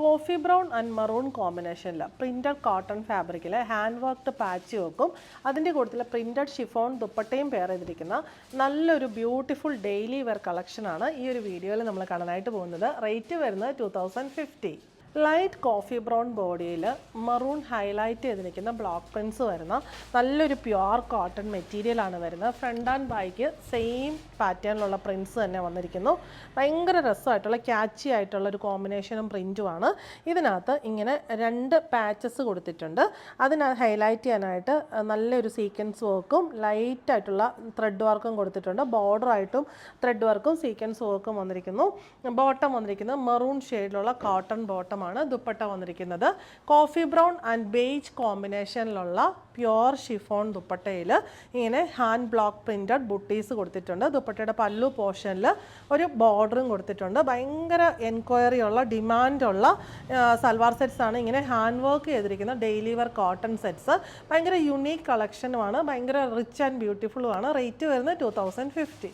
Coffee brown and maroon കോമ്പിനേഷനിൽ printed cotton ഫാബ്രിക്കിൽ hand worked patch വർക്കും അതിൻ്റെ കൂട്ടത്തിൽ പ്രിൻറ്റഡ് ഷിഫോൺ ദുപ്പട്ടയും പെയർ ചെയ്തിരിക്കുന്ന നല്ലൊരു ബ്യൂട്ടിഫുൾ ഡെയിലി വെയർ കളക്ഷനാണ് ഈ ഒരു വീഡിയോയിൽ നമ്മൾ കാണാനായിട്ട് പോകുന്നത്. റേറ്റ് വരുന്നത് 2050. ലൈറ്റ് കോഫി ബ്രൗൺ ബോഡിയിൽ മറൂൺ ഹൈലൈറ്റ് ചെയ്തിരിക്കുന്ന ബ്ലോക്ക് പ്രിൻസ് വരുന്ന നല്ലൊരു പ്യുവർ കോട്ടൺ മെറ്റീരിയലാണ് വരുന്നത്. ഫ്രണ്ട് ആൻഡ് ബാക്ക് സെയിം പാറ്റേണിലുള്ള പ്രിൻസ് തന്നെ വന്നിരിക്കുന്നു. ഭയങ്കര രസമായിട്ടുള്ള ക്യാച്ചി ആയിട്ടുള്ള ഒരു കോമ്പിനേഷനും പ്രിൻറ്റുമാണ്. ഇതിനകത്ത് ഇങ്ങനെ 2 പാച്ചസ് കൊടുത്തിട്ടുണ്ട്. അതിനകത്ത് ഹൈലൈറ്റ് ചെയ്യാനായിട്ട് നല്ലൊരു സീക്വൻസ് വർക്കും ലൈറ്റായിട്ടുള്ള ത്രെഡ് വർക്കും കൊടുത്തിട്ടുണ്ട്. ബോർഡറായിട്ടും ത്രെഡ് വർക്കും സീക്വൻസ് വർക്കും വന്നിരിക്കുന്നു. ബോട്ടം വന്നിരിക്കുന്നത് മെറൂൺ ഷെയ്ഡിലുള്ള കോട്ടൺ ബോട്ടം. ദുപ്പട്ട വന്നിരിക്കുന്നത് കോഫി ബ്രൗൺ ആൻഡ് ബേജ് കോമ്പിനേഷനിലുള്ള പ്യുവർ ഷിഫോൺ ദുപ്പട്ടയിൽ ഇങ്ങനെ ഹാൻഡ് ബ്ലോക്ക് പ്രിന്റഡ് ബുട്ടീസ് കൊടുത്തിട്ടുണ്ട്. ദുപ്പട്ടയുടെ പല്ലു പോർഷനിൽ ഒരു ബോർഡറും കൊടുത്തിട്ടുണ്ട്. ഭയങ്കര എൻക്വയറി ഉള്ള ഡിമാൻഡുള്ള സൽവാർ സെറ്റ്സ് ആണ് ഇങ്ങനെ ഹാൻഡ് വർക്ക് ചെയ്തിരിക്കുന്ന ഡെയിലി വെയർ കോട്ടൺ സെറ്റ്സ്. ഭയങ്കര യുണീക്ക് കളക്ഷനുമാണ്. ഭയങ്കര റിച്ച് ആൻഡ് ബ്യൂട്ടിഫുള്ളുമാണ്. റേറ്റ് വരുന്നത് 2050.